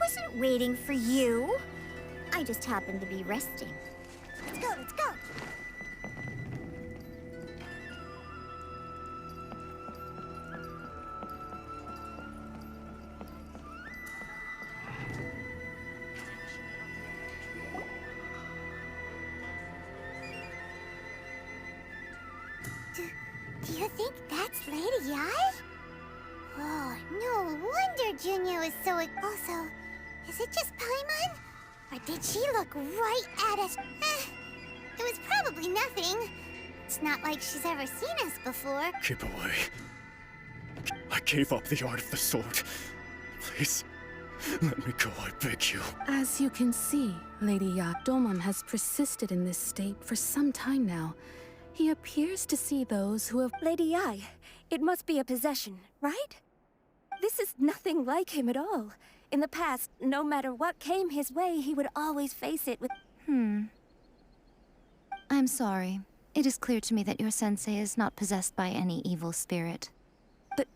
wasn't waiting for you. I just happened to be resting. Let's go, let's go! Do you think that's Lady Ai? Oh, no wonder Junior was so... Also, is it just Paimon? Or did she look right at us? It was probably nothing. It's not like she's ever seen us before. Keep away. I gave up the art of the sword. Please, let me go, I beg you. As you can see, Lady Ya, Domon has persisted in this state for some time now. He appears to see those who have... Lady Ai, it must be a possession, right? This is nothing like him at all. In the past, no matter what came his way, he would always face it with... I'm sorry. It is clear to me that your sensei is not possessed by any evil spirit. But...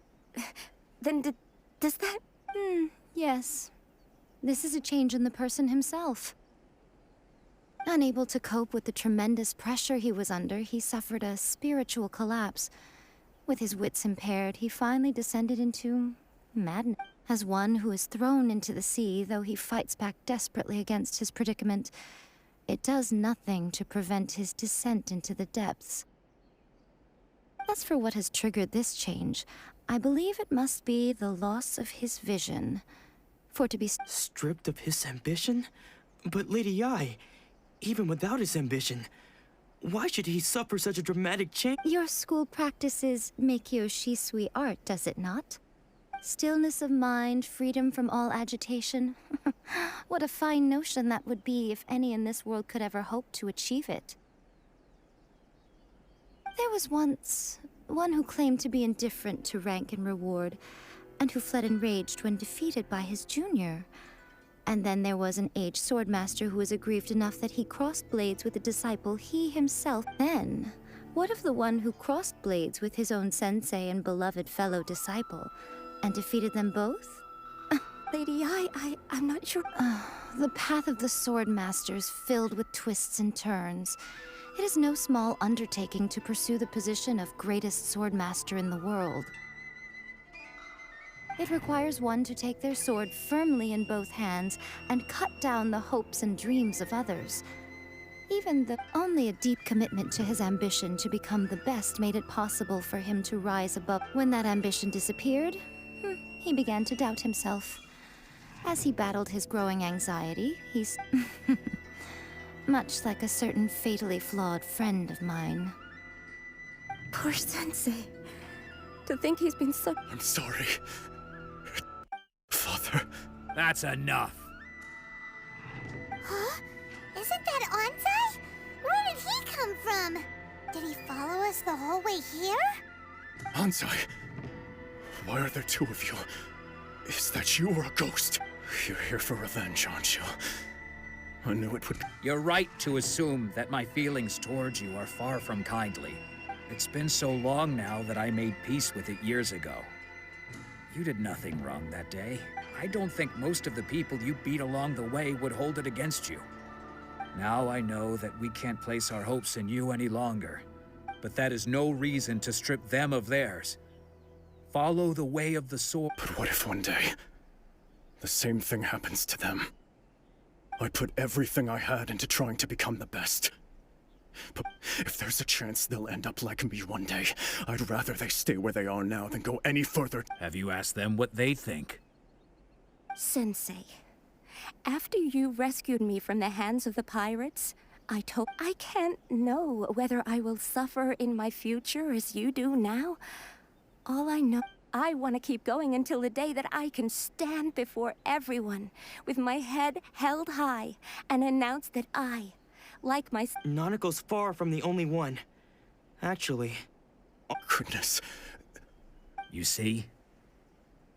then does that... Yes. This is a change in the person himself. Unable to cope with the tremendous pressure he was under, he suffered a spiritual collapse. With his wits impaired, he finally descended into madness. As one who is thrown into the sea, though he fights back desperately against his predicament, it does nothing to prevent his descent into the depths. As for what has triggered this change, I believe it must be the loss of his vision. For to be stripped of his ambition? But Lady Ai, even without his ambition, why should he suffer such a dramatic change? Your school practices Meikyo Shisui art, does it not? Stillness of mind, freedom from all agitation. What a fine notion that would be if any in this world could ever hope to achieve it. There was once one who claimed to be indifferent to rank and reward, and who fled enraged when defeated by his junior. And then there was an aged swordmaster who was aggrieved enough that he crossed blades with a disciple he himself. Then, what of the one who crossed blades with his own sensei and beloved fellow disciple, and defeated them both? Lady Ai, I'm not sure... The path of the swordmaster is filled with twists and turns. It is no small undertaking to pursue the position of greatest swordmaster in the world. It requires one to take their sword firmly in both hands and cut down the hopes and dreams of others. Even though only a deep commitment to his ambition to become the best made it possible for him to rise above. When that ambition disappeared, he began to doubt himself. As he battled his growing anxiety, he's much like a certain fatally flawed friend of mine. Poor sensei. To think he's been so... I'm sorry. Father. That's enough. Huh? Isn't that Anzai? Where did he come from? Did he follow us the whole way here? Anzai, why are there two of you? Is that you or a ghost? You're here for revenge, aren't you? I knew it would... You're right to assume that my feelings towards you are far from kindly. It's been so long now that I made peace with it years ago. You did nothing wrong that day. I don't think most of the people you beat along the way would hold it against you. Now I know that we can't place our hopes in you any longer. But that is no reason to strip them of theirs. Follow the way of the sword. But what if one day, the same thing happens to them? I put everything I had into trying to become the best. But if there's a chance they'll end up like me one day, I'd rather they stay where they are now than go any further. Have you asked them what they think? Sensei, after you rescued me from the hands of the pirates, I can't know whether I will suffer in my future as you do now. All I know, I want to keep going until the day that I can stand before everyone with my head held high and announce that I, like my... Nanako's far from the only one. Actually... Oh, goodness. You see?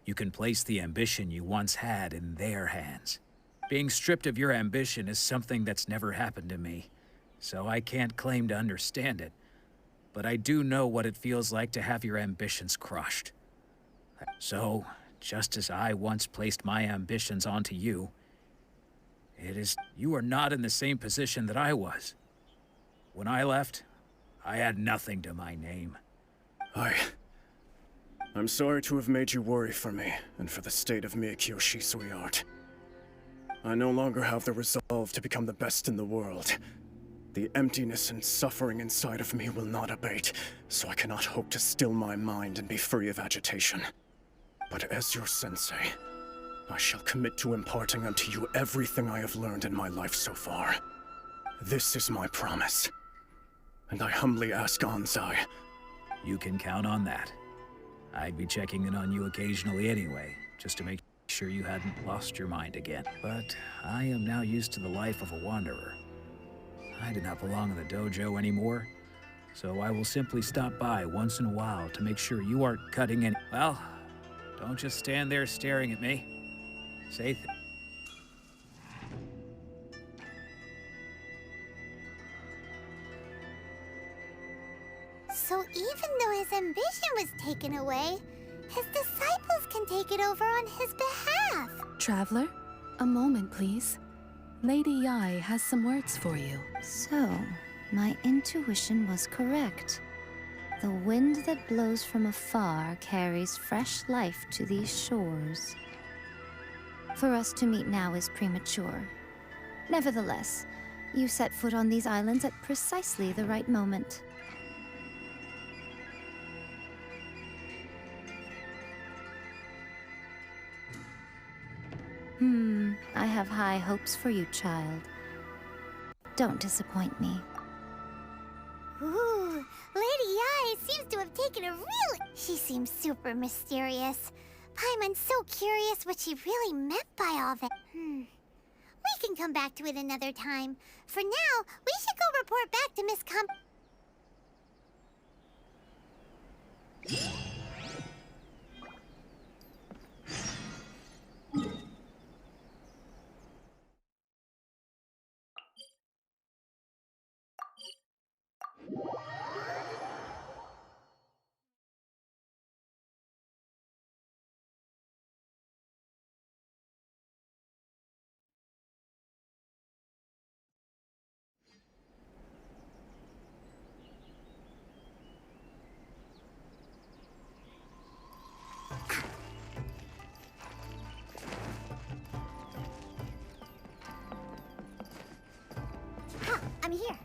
You can place the ambition you once had in their hands. Being stripped of your ambition is something that's never happened to me, so I can't claim to understand it. But I do know what it feels like to have your ambitions crushed. So, just as I once placed my ambitions onto you. You are not in the same position that I was. When I left, I had nothing to my name. I'm sorry to have made you worry for me, and for the state of Miyakyo sweetheart. I no longer have the resolve to become the best in the world. The emptiness and suffering inside of me will not abate, so I cannot hope to still my mind and be free of agitation. But as your sensei, I shall commit to imparting unto you everything I have learned in my life so far. This is my promise. And I humbly ask Anzai. You can count on that. I'd be checking in on you occasionally anyway, just to make sure you hadn't lost your mind again. But I am now used to the life of a wanderer. I do not belong in the dojo anymore, so I will simply stop by once in a while to make sure you aren't cutting any— Well, don't just stand there staring at me. Say things. So even though his ambition was taken away, his disciples can take it over on his behalf. Traveler, a moment, please. Lady Yai has some words for you. So, my intuition was correct. The wind that blows from afar carries fresh life to these shores. For us to meet now is premature. Nevertheless, you set foot on these islands at precisely the right moment. I have high hopes for you, child. Don't disappoint me. Ooh, Lady Yai seems to have taken a really— She seems super mysterious. Paimon's so curious what she really meant by all that. We can come back to it another time. For now, we should go report back to Miss I'm here.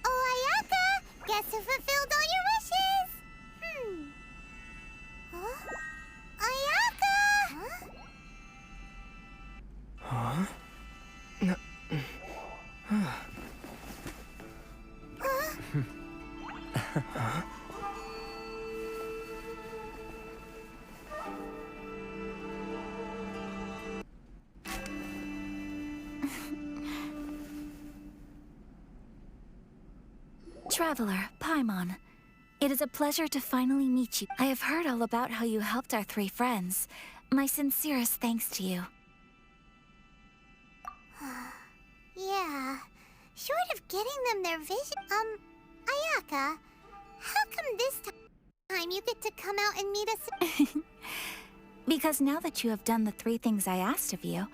Oh, Ayaka! Guess who fulfilled all your wishes? Huh? Ayaka! Huh? Traveler, Paimon, it is a pleasure to finally meet you. I have heard all about how you helped our three friends. My sincerest thanks to you. Yeah. Short of getting them their vision— Ayaka, how come this time you get to come out and meet us? Because now that you have done the three things I asked of you,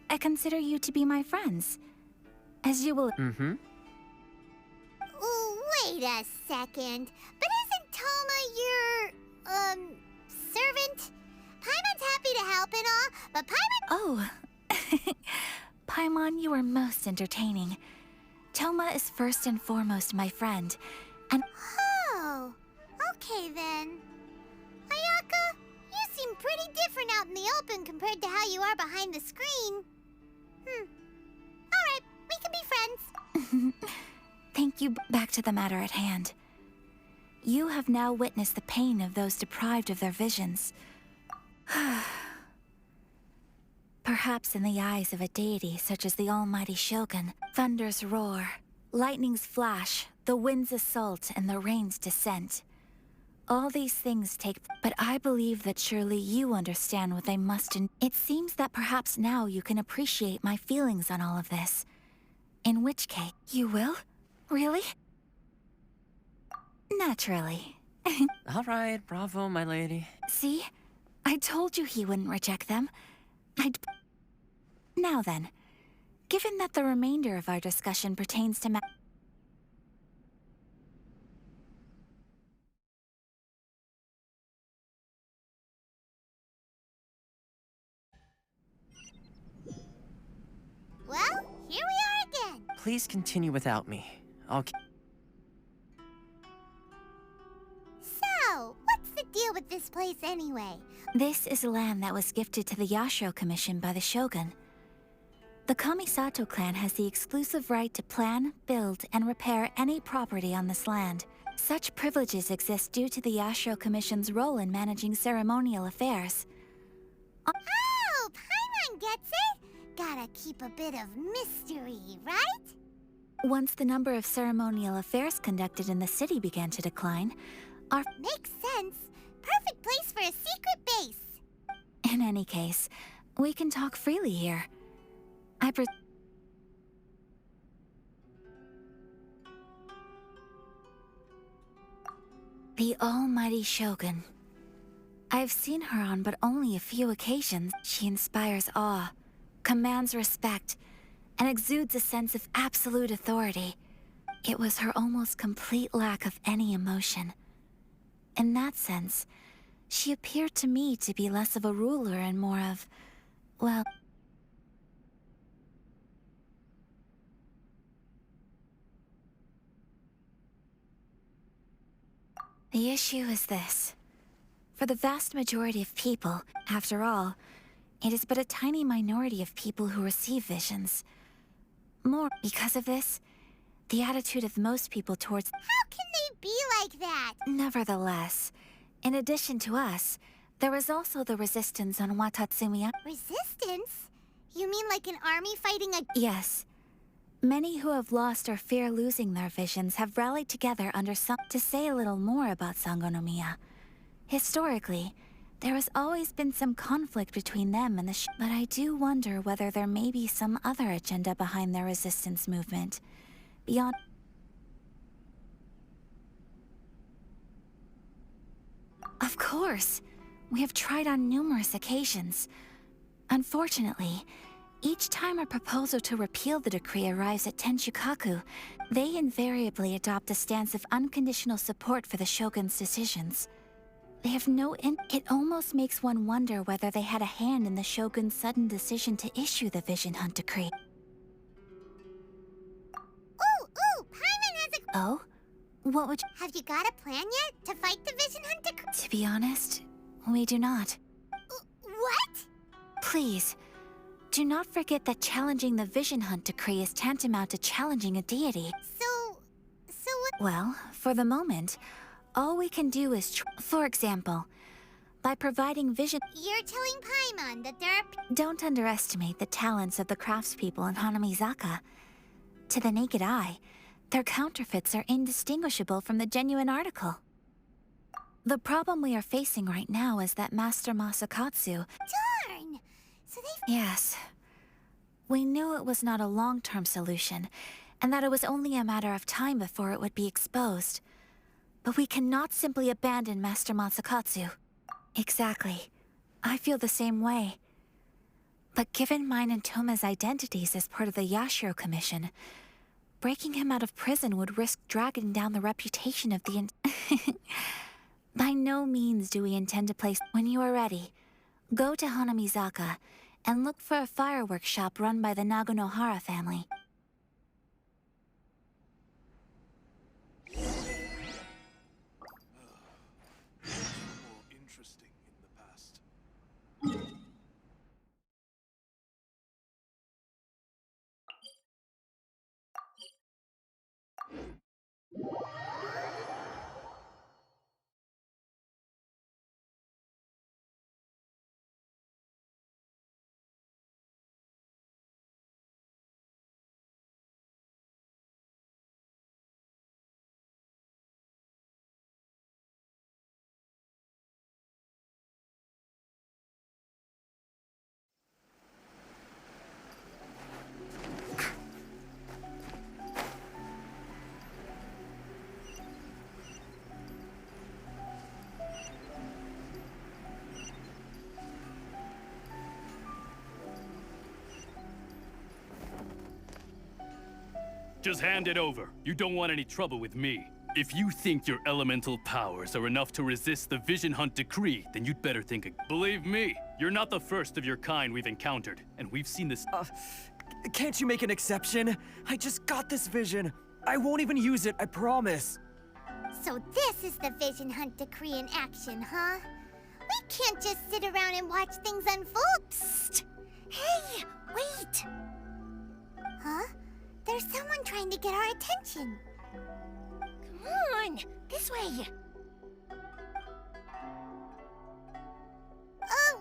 I consider you to be my friends. As you will— Wait a second. But isn't Toma your, servant? Paimon's happy to help and all, but Paimon— Oh. Paimon, you are most entertaining. Toma is first and foremost my friend, and— Oh, okay then. Ayaka, you seem pretty different out in the open compared to how you are behind the screen. Alright, we can be friends. Thank you. Back to the matter at hand. You have now witnessed the pain of those deprived of their visions. Perhaps in the eyes of a deity such as the almighty Shogun, thunders roar, lightnings flash, the winds assault, and the rains descent. All these things take, but I believe that surely you understand what they must It seems that perhaps now you can appreciate my feelings on all of this. In which case, you will? Really? Naturally. All right, bravo, my lady. See? I told you he wouldn't reject them. Now then, given that the remainder of our discussion pertains to Well, here we are again. Please continue without me. So, what's the deal with this place anyway? This is land that was gifted to the Yashiro Commission by the Shogun. The Kamisato clan has the exclusive right to plan, build, and repair any property on this land. Such privileges exist due to the Yashiro Commission's role in managing ceremonial affairs. Oh, Paimon gets it. Gotta keep a bit of mystery, right? Once the number of ceremonial affairs conducted in the city began to decline, our... Makes sense. Perfect place for a secret base. In any case, we can talk freely here. The almighty Shogun. I've seen her on but only a few occasions. She inspires awe, commands respect, and exudes a sense of absolute authority. It was her almost complete lack of any emotion. In that sense, she appeared to me to be less of a ruler and more of, well... The issue is this. For the vast majority of people, after all, it is but a tiny minority of people who receive visions. More because of this, the attitude of most people towards... How can they be like that? Nevertheless, in addition to us, there is also the resistance on Watatsumiya. Resistance? You mean like an army fighting a... Yes. Many who have lost or fear losing their visions have rallied together under some... To say a little more about Sangonomiya. Historically, there has always been some conflict between them and the but I do wonder whether there may be some other agenda behind their resistance movement. Beyond... Of course! We have tried on numerous occasions. Unfortunately, each time a proposal to repeal the decree arrives at Tenshukaku, they invariably adopt a stance of unconditional support for the Shogun's decisions. They have no It almost makes one wonder whether they had a hand in the Shogun's sudden decision to issue the Vision Hunt decree. Ooh, Paimon has a... Oh? What would you... Have you got a plan yet to fight the Vision Hunt decree? To be honest, we do not. What? Please, do not forget that challenging the Vision Hunt decree is tantamount to challenging a deity. So what... Well, for the moment, all we can do is for example, by providing vision... You're telling Paimon that there are... Don't underestimate the talents of the craftspeople in Hanamizaka. To the naked eye, their counterfeits are indistinguishable from the genuine article. The problem we are facing right now is that Master Masakatsu... Darn! So they... Yes. We knew it was not a long-term solution, and that it was only a matter of time before it would be exposed. But we cannot simply abandon Master Masakatsu. Exactly. I feel the same way. But given mine and Toma's identities as part of the Yashiro Commission, breaking him out of prison would risk dragging down the reputation of the... By no means do we intend to place... When you are ready, go to Hanamizaka and look for a fireworks shop run by the Nagonohara family. Just hand it over. You don't want any trouble with me. If you think your elemental powers are enough to resist the Vision Hunt decree, then you'd better think again. Believe me, you're not the first of your kind we've encountered, and we've seen this. Can't you make an exception? I just got this vision. I won't even use it, I promise. So this is the Vision Hunt decree in action, huh? We can't just sit around and watch things unfold. Psst! Hey, wait! Huh? There's someone trying to get our attention. Come on, this way.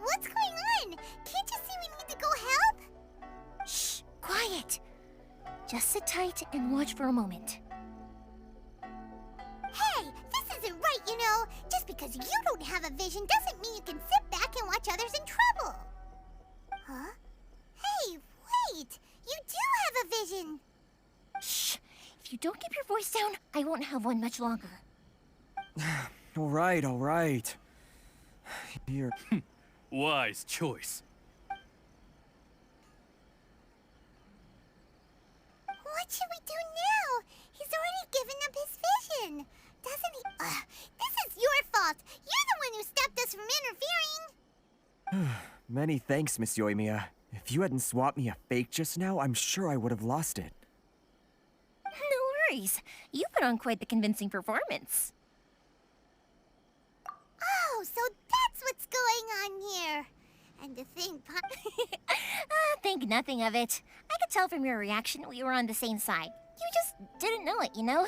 What's going on? Can't you see we need to go help? Shh, quiet. Just sit tight and watch for a moment. Hey, this isn't right, you know. Just because you don't have a vision doesn't mean you can sit back and watch others in trouble. Huh? Hey, wait! You do have a vision! Shh! If you don't keep your voice down, I won't have one much longer. All right. Here. Wise choice. What should we do now? He's already given up his vision. Doesn't he? This is your fault. You're the one who stopped us from interfering. Many thanks, Miss Yoimiya. If you hadn't swapped me a fake just now, I'm sure I would have lost it. No worries. You put on quite the convincing performance. Oh, so that's what's going on here. And to think, Think nothing of it. I could tell from your reaction we were on the same side. You just didn't know it, you know?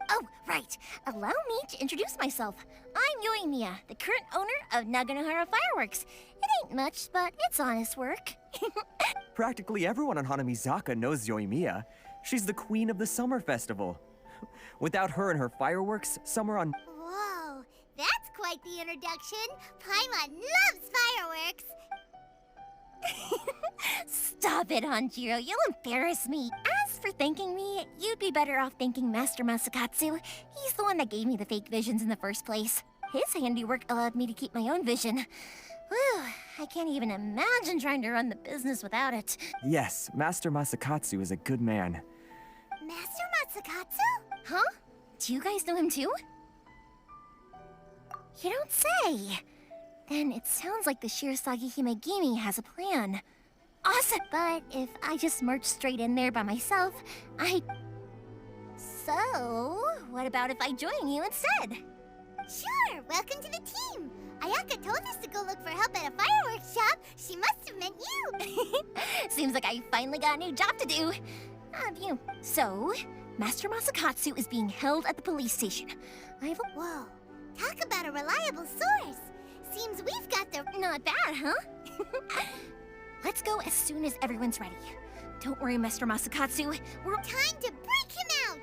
Oh, right. Allow me to introduce myself. I'm Yoimiya, the current owner of Naganohara Fireworks. It ain't much, but it's honest work. Practically everyone on Hanamizaka knows Yoimiya. She's the queen of the summer festival. Without her and her fireworks, summer on... whoa, that's quite the introduction. Paimon loves fireworks. Stop it, Hanjiro. You'll embarrass me. As for thanking me, you'd be better off thanking Master Masakatsu. He's the one that gave me the fake visions in the first place. His handiwork allowed me to keep my own vision. Whew, I can't even imagine trying to run the business without it. Yes, Master Masakatsu is a good man. Master Matsukatsu? Huh? Do you guys know him too? You don't say. Then it sounds like the Shirasagi Himegimi has a plan. Awesome! But if I just march straight in there by myself, So, what about if I join you instead? Sure, welcome to the team. Ayaka told us to go look for help at a fireworks shop. She must have meant you. Seems like I finally got a new job to do. So, Master Masakatsu is being held at the police station. Whoa, talk about a reliable source. Seems we've got the... Not bad, huh? Let's go as soon as everyone's ready. Don't worry, Master Masakatsu. We're... Time to break him out!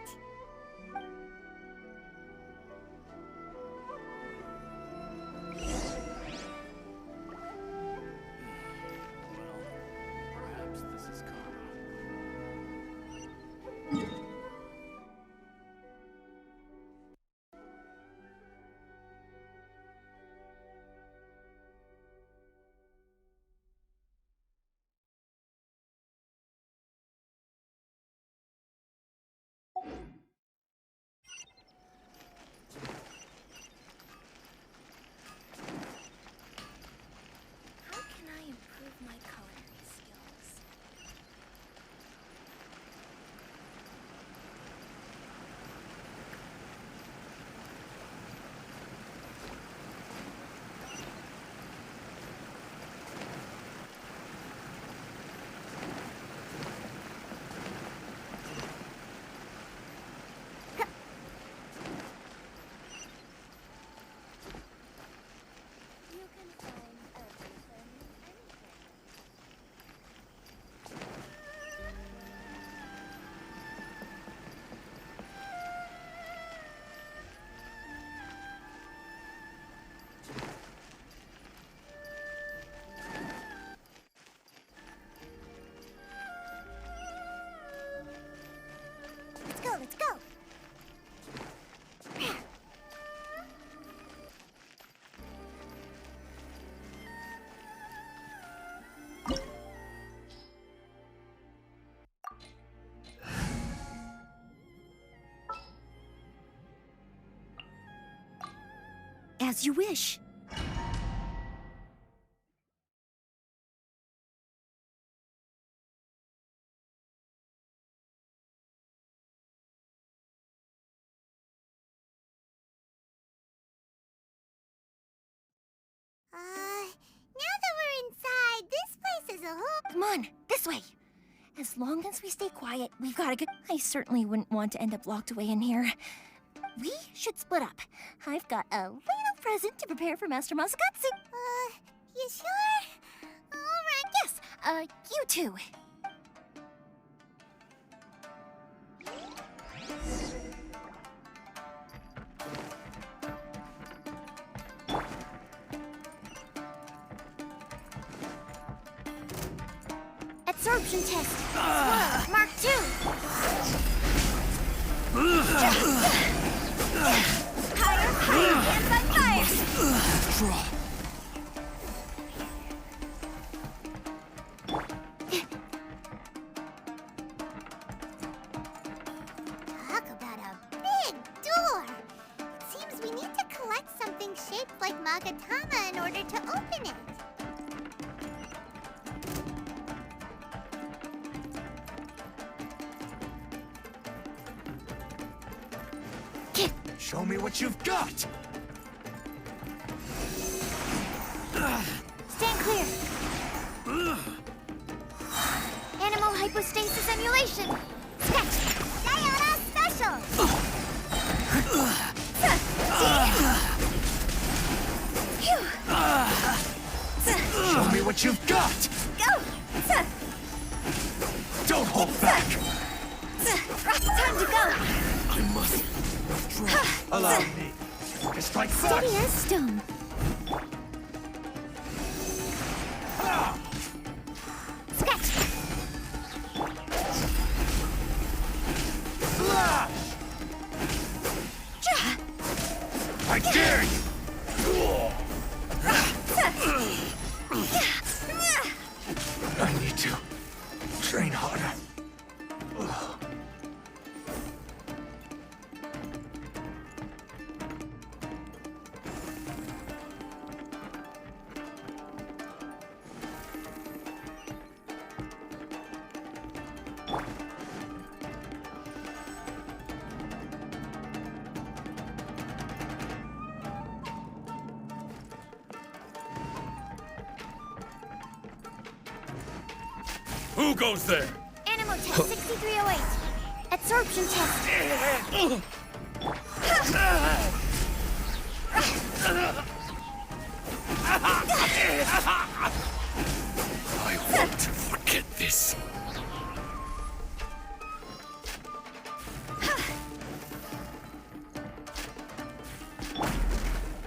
As you wish. Now that we're inside, this place is a whole... Come on, this way. As long as we stay quiet, we've got a good... I certainly wouldn't want to end up locked away in here. We should split up. I've got a little present to prepare for Master Masakatsu. You sure? Alright, yes. You too. Absorption test. Swirl, Mark 2. Higher, hands on fire. Draw. Talk about a big door. It seems we need to collect something shaped like Magatama in order to open it. Show me what you've got! Stand clear. Animal hypostasis emulation. Sketch. Sayonara special. Show me what you've got! Go. Don't hold back! Time to go. I must draw. Allow me to strike Steady first! as stone. Sketch. Slash! I dare you! I need to train harder. Who goes there? Animal test 6308. Absorption test. I won't forget this.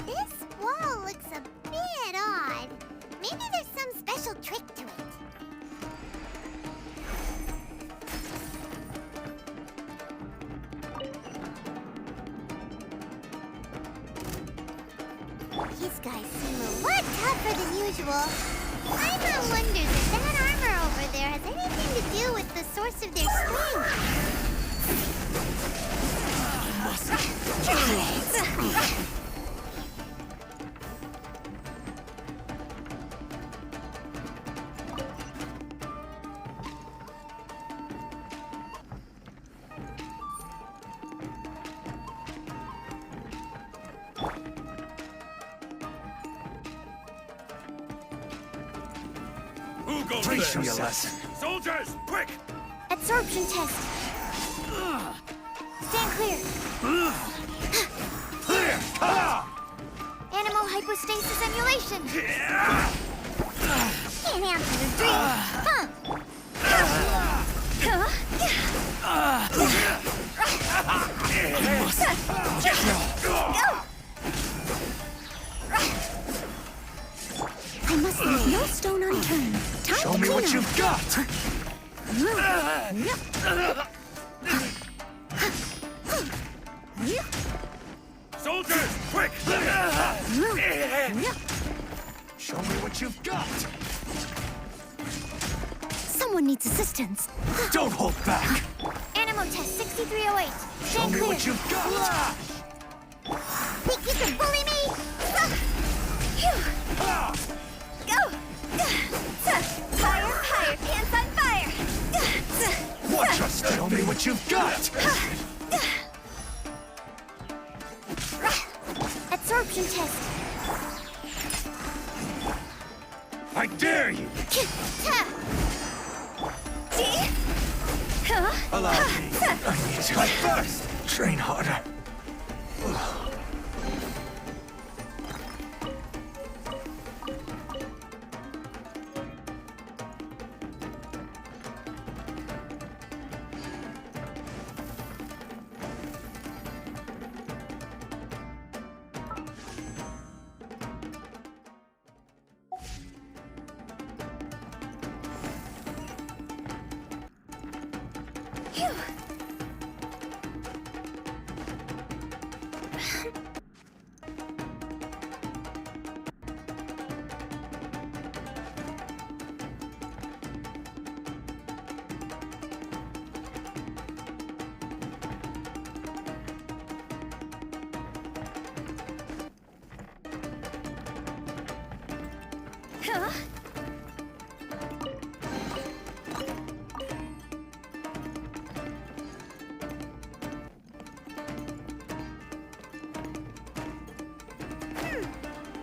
This wall looks a bit odd. Maybe there's some special trick to it. These guys seem a lot tougher than usual. Paimon wonders if that armor over there has anything to do with the source of their strength. Who goes Teach there? me a lesson. Soldiers, quick! Absorption test. Stand clear. Clear! Animal hypostasis emulation. Can't answer the dream. Huh. I must leave no stone unturned. Time Show to me clean what up. you've got! Soldiers, quick! Show me what you've got! Someone needs assistance. Don't hold back! Animal test 6308. Show Stand me clear. what you've got! Think you can bully me? Go! Fire, fire, pants on fire! Watch us! Tell me what you've got! Absorption test. I dare you! Allow me. I need to fight first! Train harder.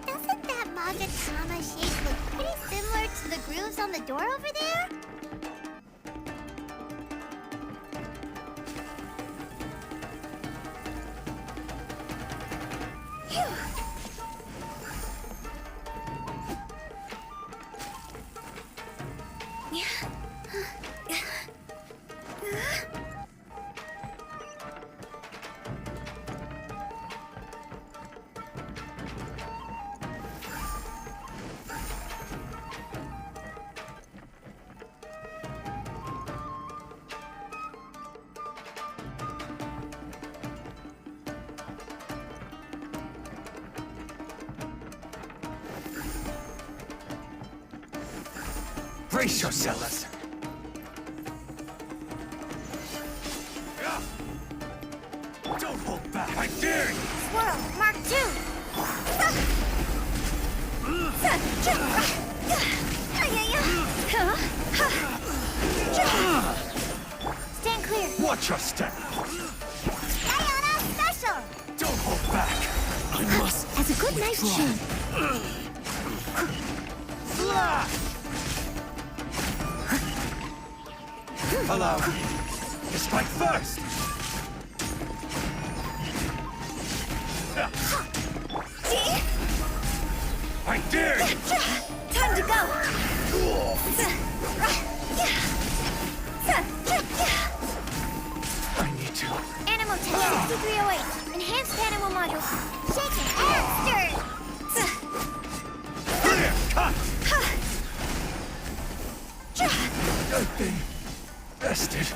Doesn't that Magatama shape look pretty similar to the grooves on the door over there? Brace yourselves! Don't hold back! I dare you! Swirl, Mark 2! Stand clear! Watch your step! Diana Special! Don't hold back! I must As a good knife should. flash! Allow me to strike first! I dare you! Time to go! I need to... Animal test 6308. Enhanced animal module. Shaken and stirred. Clear cut! I've been bested.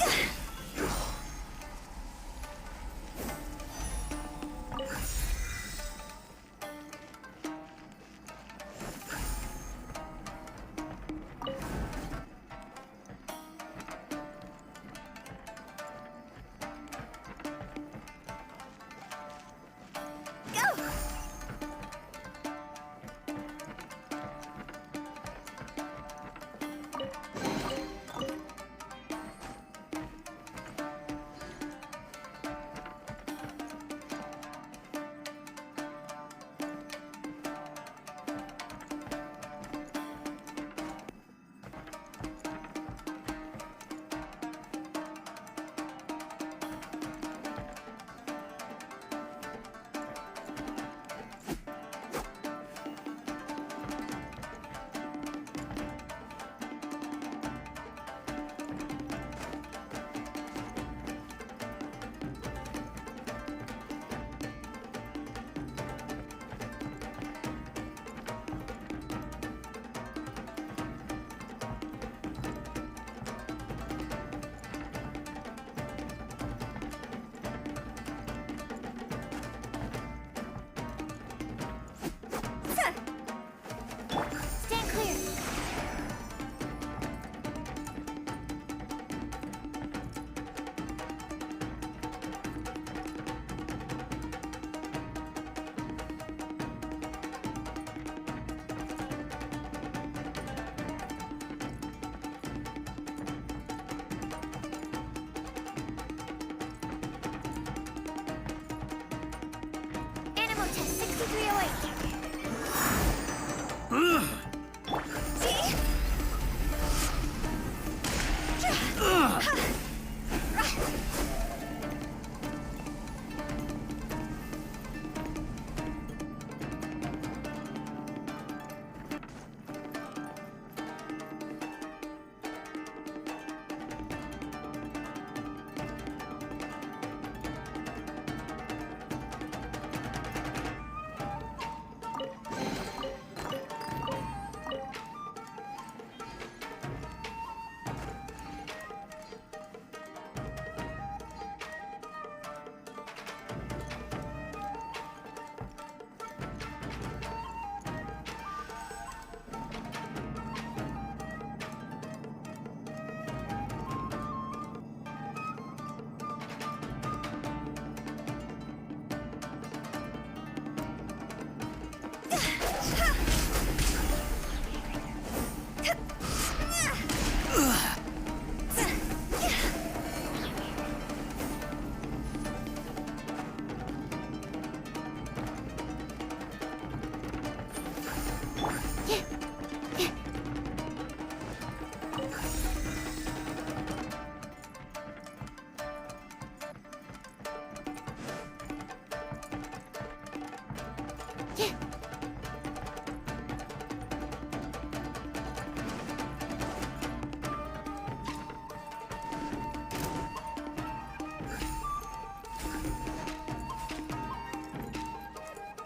Animal test 6308. See?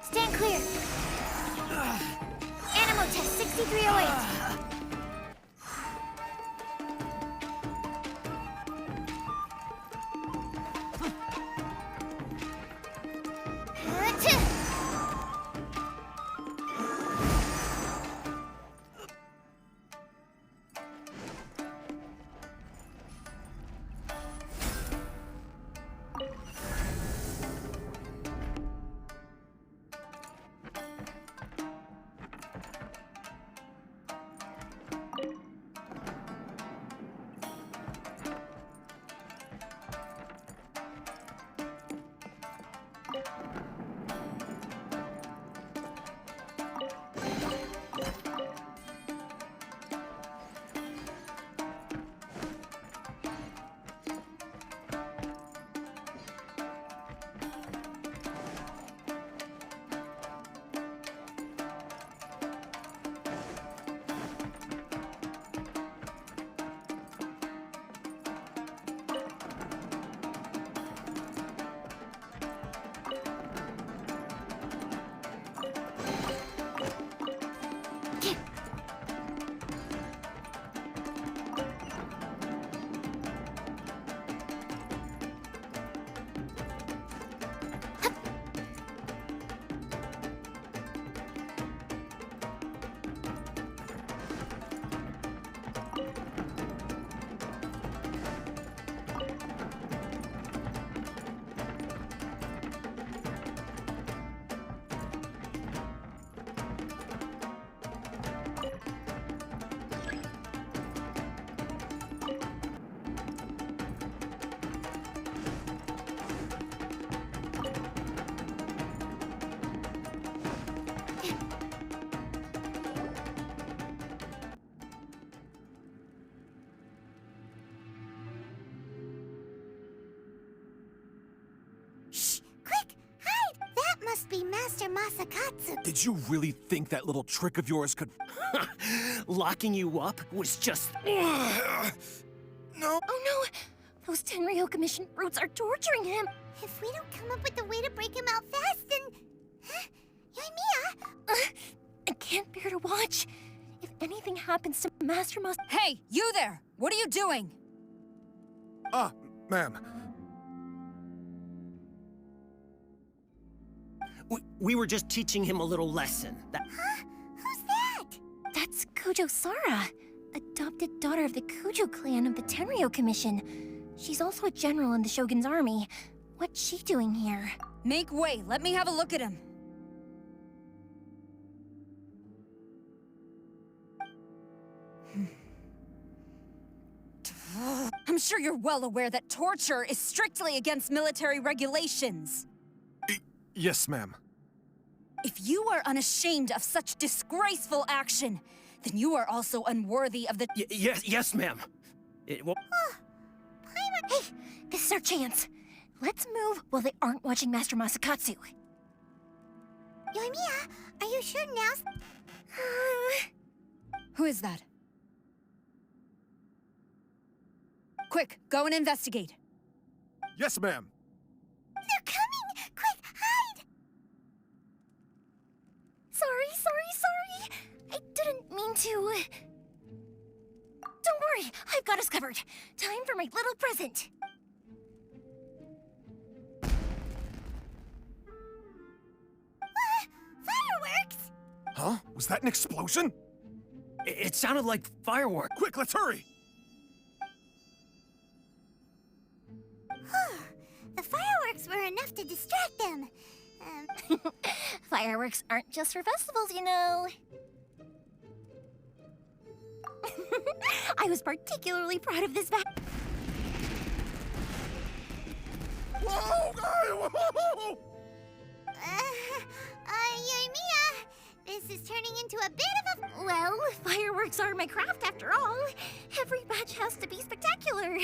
Stand clear. Animal test 6308. Must be Master Masakatsu. Did you really think that little trick of yours could... Locking you up was just... No. Oh no! Those Tenryou Commission brutes are torturing him! If we don't come up with a way to break him out fast, then... Yoimiya? I can't bear to watch. If anything happens to Master Mas... Hey, you there! What are you doing? Ma'am. We were just teaching him a little lesson. Huh? Who's that? That's Kujo Sara, adopted daughter of the Kujo clan of the Tenryou Commission. She's also a general in the Shogun's army. What's she doing here? Make way, let me have a look at him. I'm sure you're well aware that torture is strictly against military regulations. Yes, ma'am. If you are unashamed of such disgraceful action, then you are also unworthy of the— Yes, ma'am. Hey, this is our chance. Let's move while they aren't watching Master Masakatsu. Yoimiya, are you sure now's... Who is that? Quick, go and investigate. Yes, ma'am. They're coming! Quick, hide! Sorry. I didn't mean to... Don't worry, I've got us covered. Time for my little present. Fireworks! Huh? Was that an explosion? It sounded like fireworks. Quick, let's hurry! The fireworks were enough to distract them. Fireworks aren't just for festivals, you know. I was particularly proud of this Whoa! Yoimiya, this is turning into a bit of a... Well, fireworks are my craft after all. Every batch has to be spectacular.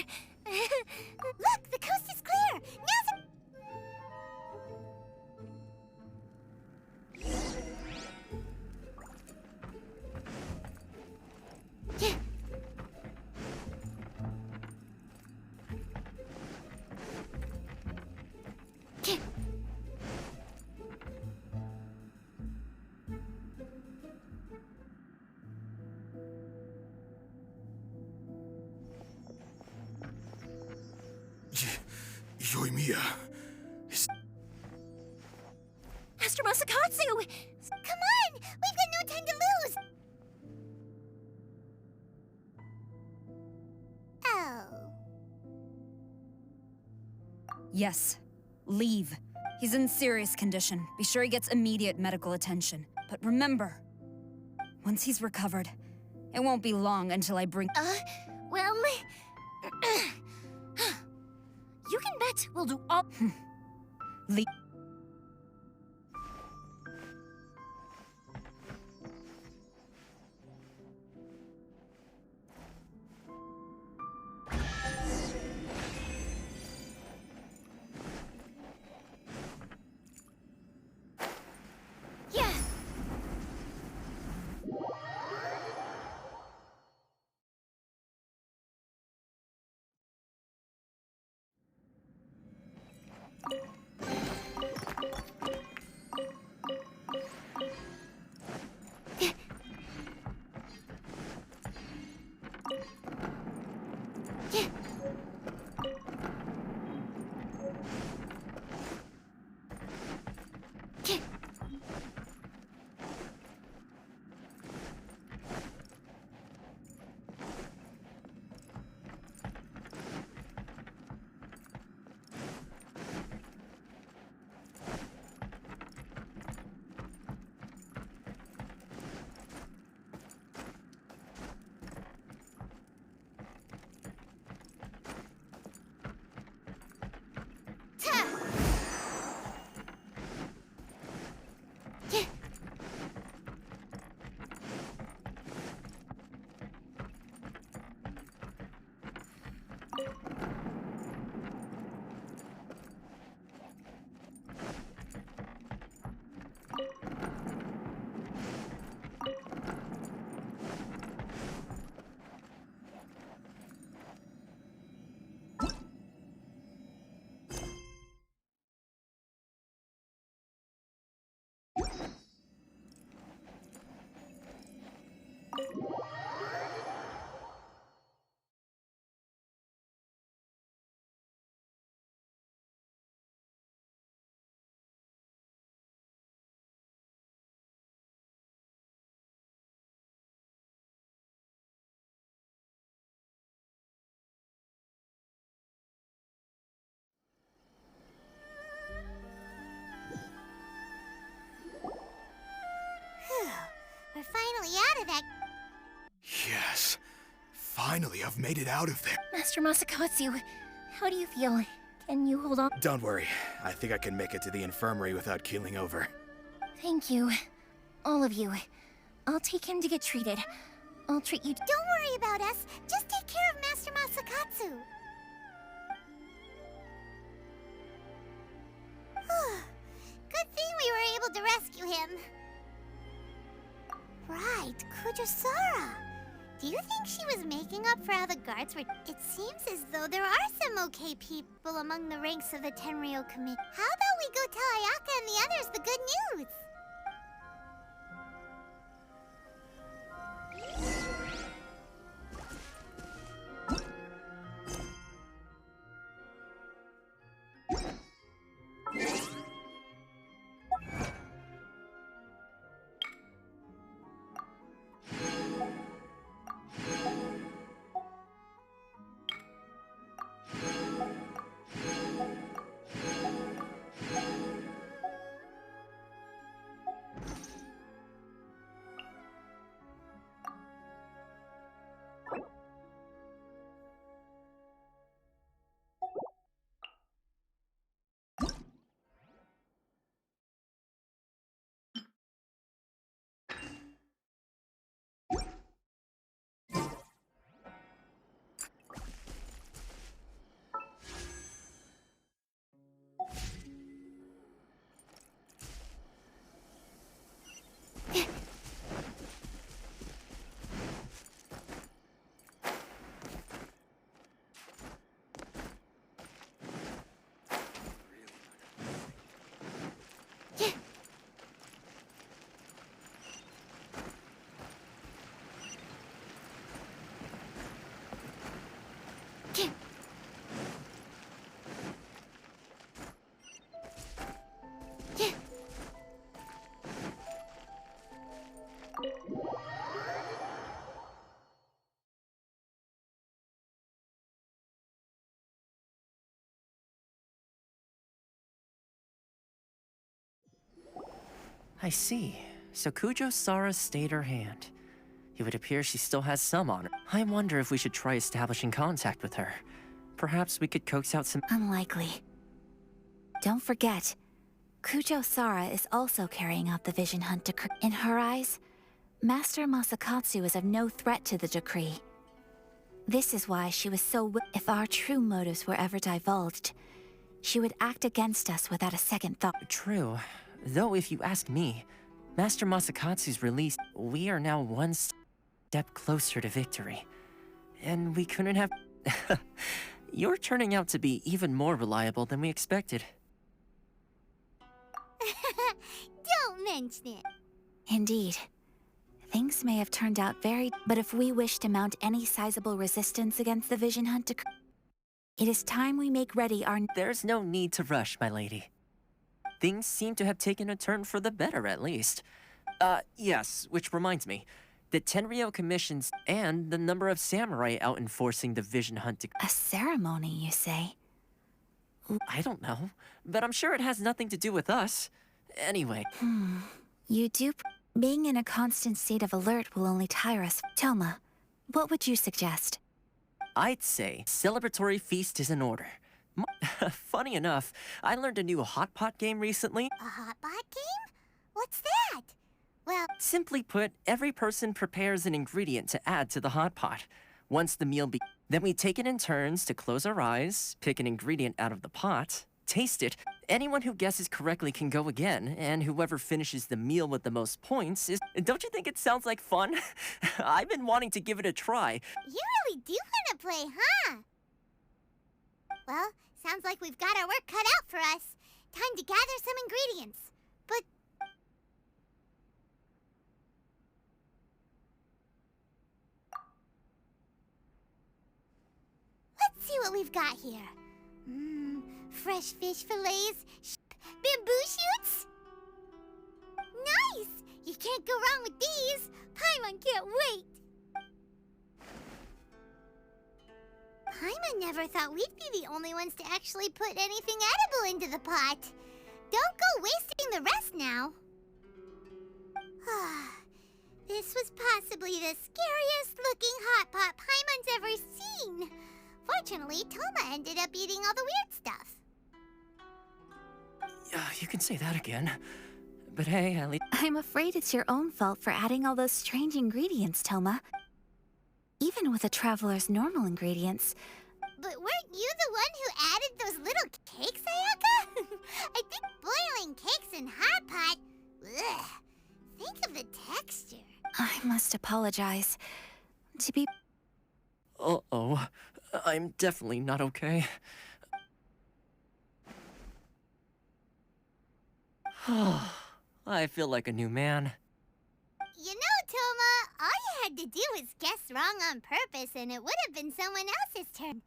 Look, the coast is clear. Now's Yeah. Yeah. Yoimiya. Master Masakatsu! Come on! We've got no time to lose! Oh. Yes. Leave. He's in serious condition. Be sure he gets immediate medical attention. But remember, once he's recovered, it won't be long until I bring— Well... You can bet we'll do all— Leave. Yeah! We're finally out of that. Yes. Finally, I've made it out of there. Master Masakatsu, how do you feel? Can you hold on? Don't worry. I think I can make it to the infirmary without keeling over. Thank you. All of you. I'll take him to get treated. I'll treat you. Don't worry about us. Just take care of Master Masakatsu. Good thing we were able to rescue him. Right, Kujosara. Do you think she was making up for how the guards were? It seems as though there are some okay people among the ranks of the Tenryou Committee. How about we go tell Ayaka and the others the good news? I see. So Kujo-Sara stayed her hand. It would appear she still has some honor. I wonder if we should try establishing contact with her. Perhaps we could coax out some— Unlikely. Don't forget, Kujo-Sara is also carrying out the Vision Hunt decree. In her eyes, Master Masakatsu is of no threat to the decree. This is why she was so if our true motives were ever divulged, she would act against us without a second thought. True. Though if you ask me, Master Masakatsu's release, we are now one step closer to victory. And we couldn't have— You're turning out to be even more reliable than we expected. Don't mention it. Indeed. Things may have turned out but if we wish to mount any sizable resistance against the Vision Hunt decree, it is time we make ready our— There's no need to rush, my lady. Things seem to have taken a turn for the better, at least. Yes, which reminds me. The Tenryou commissions and the number of samurai out enforcing the Vision Hunt— A ceremony, you say? I don't know, but I'm sure it has nothing to do with us. Anyway. You do— Being in a constant state of alert will only tire us. Toma, what would you suggest? I'd say celebratory feast is in order. Funny enough, I learned a new hot pot game recently. A hot pot game? What's that? Well, simply put, every person prepares an ingredient to add to the hot pot. Once the meal then we take it in turns to close our eyes, pick an ingredient out of the pot, taste it. Anyone who guesses correctly can go again, and whoever finishes the meal with the most points is— Don't you think it sounds like fun? I've been wanting to give it a try. You really do want to play, huh? Well, sounds like we've got our work cut out for us. Time to gather some ingredients. But... let's see what we've got here. Fresh fish fillets, bamboo shoots. Nice! You can't go wrong with these. Paimon can't wait. Paimon never thought we'd be the only ones to actually put anything edible into the pot. Don't go wasting the rest now. This was possibly the scariest looking hot pot Paimon's ever seen. Fortunately, Toma ended up eating all the weird stuff. You can say that again. But hey, at least... I'm afraid it's your own fault for adding all those strange ingredients, Toma. Even with a traveler's normal ingredients. But weren't you the one who added those little cakes, Ayaka? I think boiling cakes in hot pot... Ugh. Think of the texture. I must apologize. To be... Uh-oh. I'm definitely not okay. I feel like a new man. You know, Toma, all you had to do was guess wrong on purpose and it would have been someone else's turn.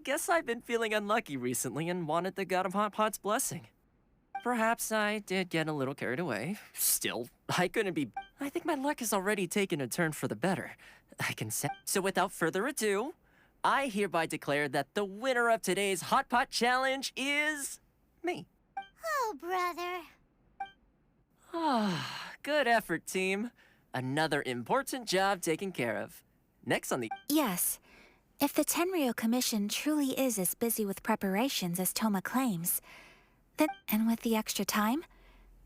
Guess I've been feeling unlucky recently and wanted the God of Hot Pot's blessing. Perhaps I did get a little carried away. Still, I couldn't be... I think my luck has already taken a turn for the better. I can say... So without further ado, I hereby declare that the winner of today's Hot Pot Challenge is... me. Oh, brother. Ah, good effort, team. Another important job taken care of. Next on the... Yes. If the Tenryou Commission truly is as busy with preparations as Toma claims, then, and with the extra time,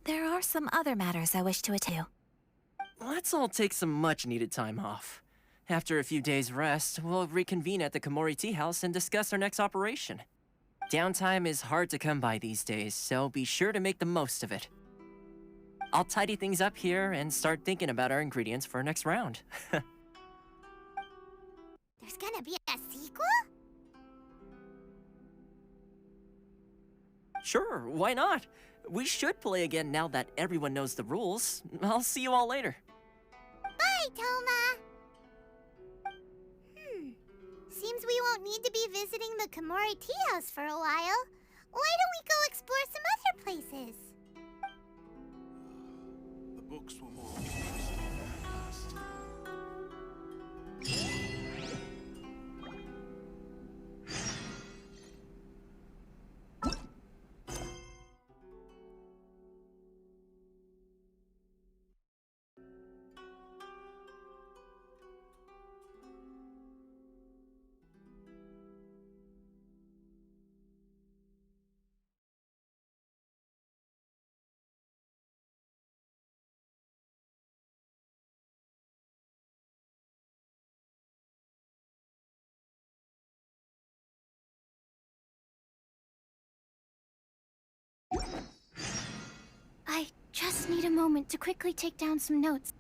there are some other matters I wish to attend to. Let's all take some much-needed time off. After a few days' rest, we'll reconvene at the Komori Tea House and discuss our next operation. Downtime is hard to come by these days, so be sure to make the most of it. I'll tidy things up here and start thinking about our ingredients for our next round. There's gonna be a sequel? Sure, why not? We should play again now that everyone knows the rules. I'll see you all later. Bye, Toma! Seems we won't need to be visiting the Komori Tea House for a while. Why don't we go explore some other places? The books were more. I just need a moment to quickly take down some notes.